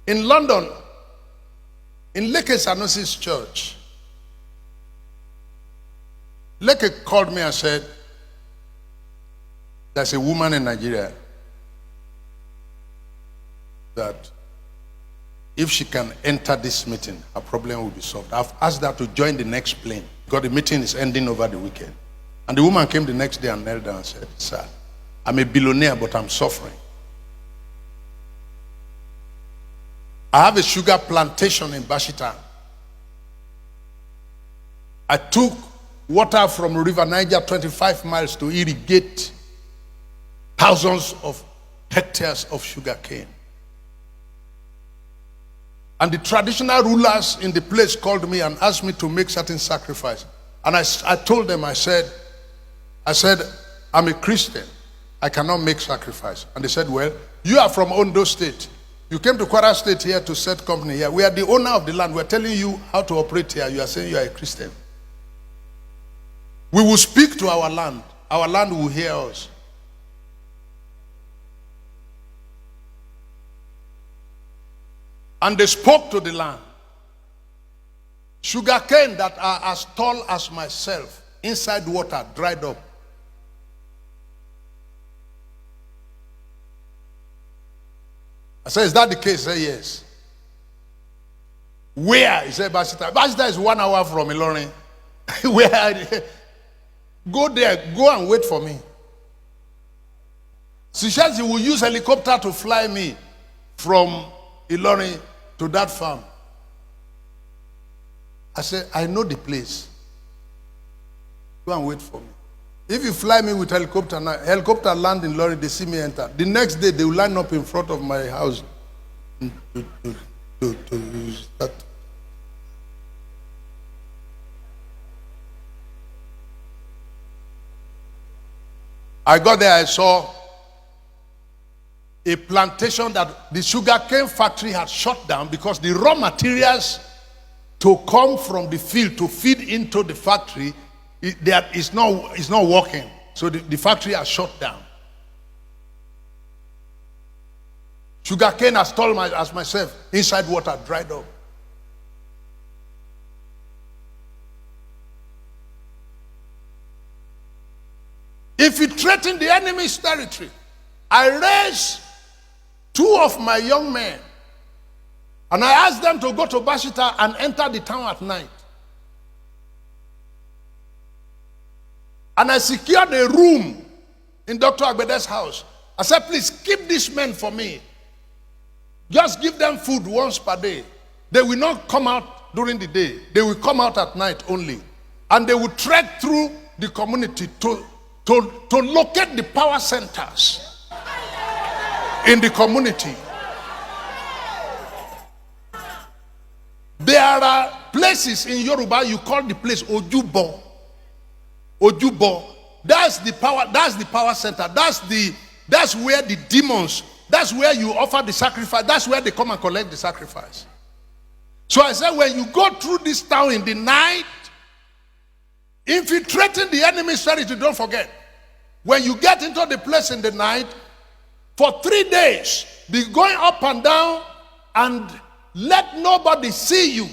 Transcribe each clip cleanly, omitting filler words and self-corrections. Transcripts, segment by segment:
In London, in Leke Sanusi's church, Leke called me and said, there's a woman in Nigeria that if she can enter this meeting, her problem will be solved. I've asked her to join the next plane because the meeting is ending over the weekend. And the woman came the next day and knelt down and said, sir, I'm a billionaire, but I'm suffering. I have a sugar plantation in Bashita. I took water from River Niger 25 miles to irrigate thousands of hectares of sugar cane. And the traditional rulers in the place called me and asked me to make certain sacrifice. And I told them, I said, I'm a Christian. I cannot make sacrifice. And they said, well, you are from Ondo State. You came to Kwara State here to set company here. We are the owner of the land. We're telling you how to operate here. You are saying you are a Christian. We will speak to our land. Our land will hear us. And they spoke to the land. Sugar cane that are as tall as myself, inside water, dried up. I said, is that the case? He said, yes. Where? He said, Bashita. Bashita is 1 hour from Ilorin. Where? Go there. Go and wait for me. She says he will use helicopter to fly me from Ilorin to that farm. I said, I know the place. Go and wait for me. If you fly me with helicopter now, helicopter land in Ilorin, they see me enter. The next day, they will line up in front of my house to start. I got there, I saw a plantation that the sugarcane factory had shut down because the raw materials to come from the field to feed into the factory is not working. So the factory has shut down. Sugarcane as tall as myself, inside water, dried up. Infiltrating the enemy's territory. I raised 2 of my young men and I asked them to go to Bashita and enter the town at night. And I secured a room in Dr. Agbede's house. I said, please keep these men for me. Just give them food once per day. They will not come out during the day. They will come out at night only. And they will trek through the community to locate the power centers in the community. There are places in Yoruba, you call the place Ojubo. Ojubo. That's the power center. That's where the demons, that's where you offer the sacrifice. That's where they come and collect the sacrifice. So I said, when you go through this town in the night, infiltrating the enemy's territory, don't forget. When you get into the place in the night, for 3 days, be going up and down and let nobody see you.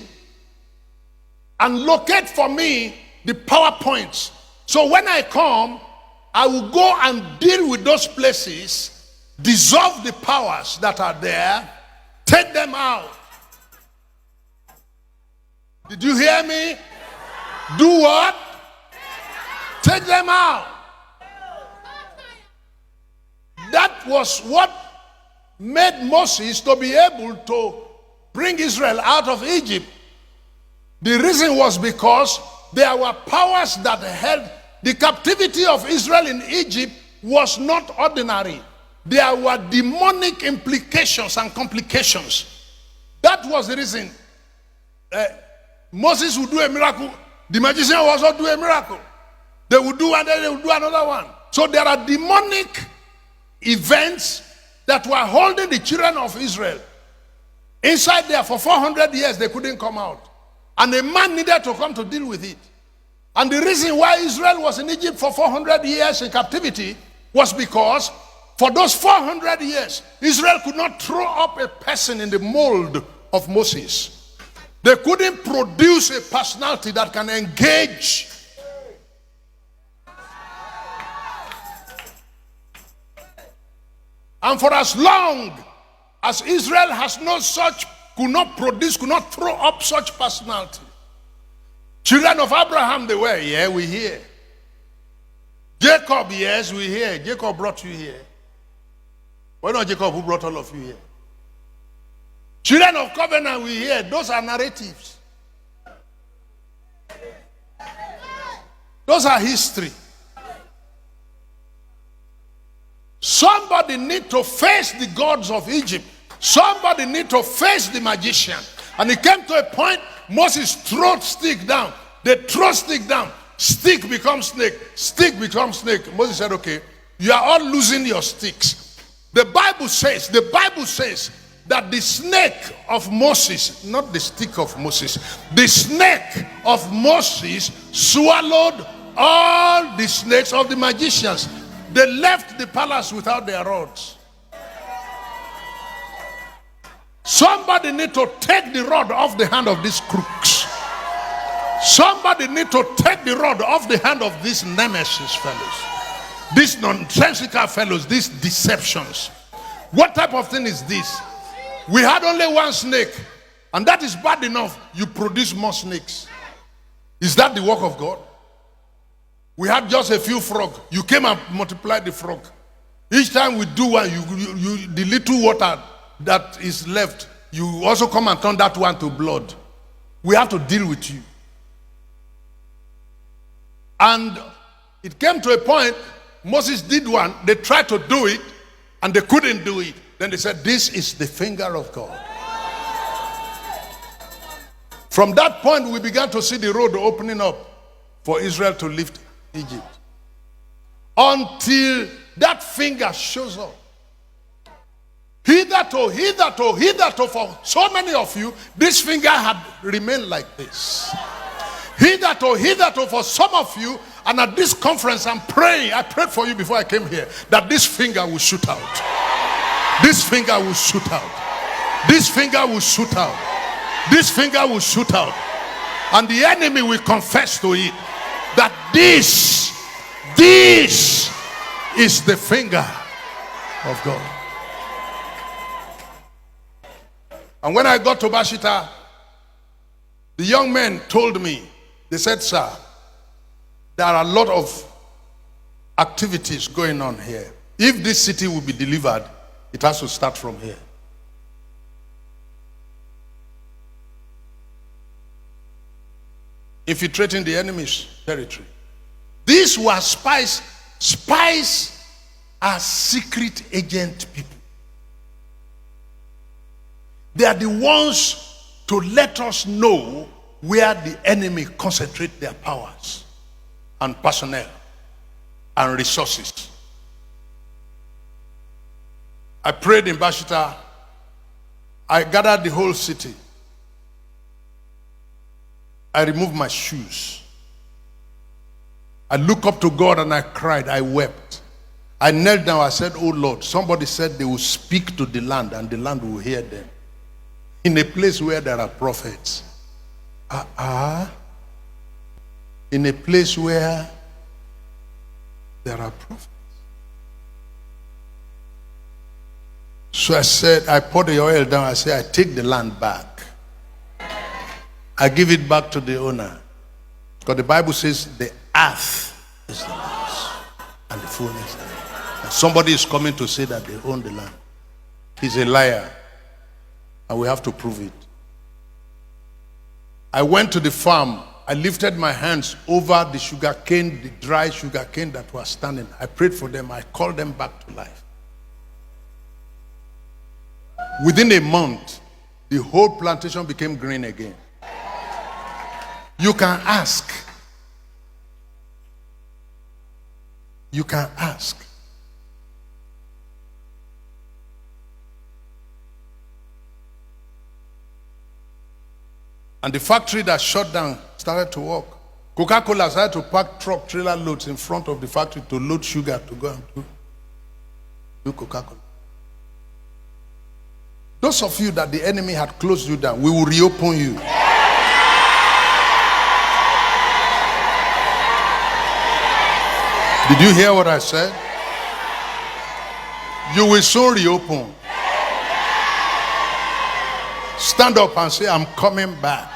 And locate for me the power points. So when I come, I will go and deal with those places, dissolve the powers that are there, take them out. Did you hear me? Do what? Take them out. That was what made Moses to be able to bring Israel out of Egypt. The reason was because there were powers that held the captivity of Israel in Egypt was not ordinary. There were demonic implications and complications. That was the reason Moses would do a miracle. The magician will also do a miracle. They would do and then they would do another one. So there are demonic events that were holding the children of Israel inside there for 400 years. They couldn't come out. And a man needed to come to deal with it. And the reason why Israel was in Egypt for 400 years in captivity was because for those 400 years, Israel could not throw up a person in the mold of Moses. They couldn't produce a personality that can engage. And for as long as Israel has no such, could not produce, could not throw up such personality. Children of Abraham, they were, yeah, we hear. Jacob, yes, we hear. Jacob brought you here. Why not Jacob who brought all of you here? Children of covenant, we hear. Those are narratives. Those are history. Somebody need to face the gods of Egypt. Somebody need to face the magician. And it came to a point, Moses threw stick down. They throw stick down. Stick becomes snake. Stick becomes snake. Moses said, okay, you are all losing your sticks. The Bible says that the snake of Moses, not the stick of Moses, the snake of Moses swallowed all the snakes of the magicians. They left the palace without their rods. Somebody need to take the rod off the hand of these crooks. Somebody need to take the rod off the hand of these nemesis fellows. These nonsensical fellows, these deceptions. What type of thing is this? We had only one snake, and that is bad enough. You produce more snakes. Is that the work of God? We had just a few frogs. You came and multiplied the frog. Each time we do one, the little water that is left, you also come and turn that one to blood. We have to deal with you. And it came to a point, Moses did one, they tried to do it, and they couldn't do it. Then they said, this is the finger of God. From that point, we began to see the road opening up for Israel to lift Egypt. Until that finger shows up. Hitherto, for so many of you, this finger had remained like this. Hitherto, for some of you, and at this conference, I'm praying. I prayed for you before I came here, that this finger will shoot out. This finger will shoot out. This finger will shoot out. This finger will shoot out. And the enemy will confess to it that this is the finger of God. And when I got to Bashita, the young men told me, they said, sir, there are a lot of activities going on here. If this city will be delivered, it has to start from here. Infiltrating the enemy's territory. These were spies. Spies are secret agent people. They are the ones to let us know where the enemy concentrate their powers and personnel and resources. I prayed in Bashita. I gathered the whole city. I removed my shoes. I looked up to God and I cried. I wept. I knelt down. I said, oh Lord, somebody said they will speak to the land and the land will hear them. In a place where there are prophets. In a place where there are prophets. So I said, I poured the oil down. I said, I take the land back. I give it back to the owner. Because the Bible says the earth is the Lord's and the fullness thereof. And somebody is coming to say that they own the land. He's a liar. And we have to prove it. I went to the farm. I lifted my hands over the sugarcane, the dry sugarcane that was standing. I prayed for them. I called them back to life. Within a month, the whole plantation became green again. You can ask. You can ask. And the factory that shut down started to work. Coca-Cola started to pack truck trailer loads in front of the factory to load sugar to go and do. Do Coca-Cola. Those of you that the enemy had closed you down, we will reopen you. Did you hear what I said? You will soon reopen. Stand up and say, I'm coming back.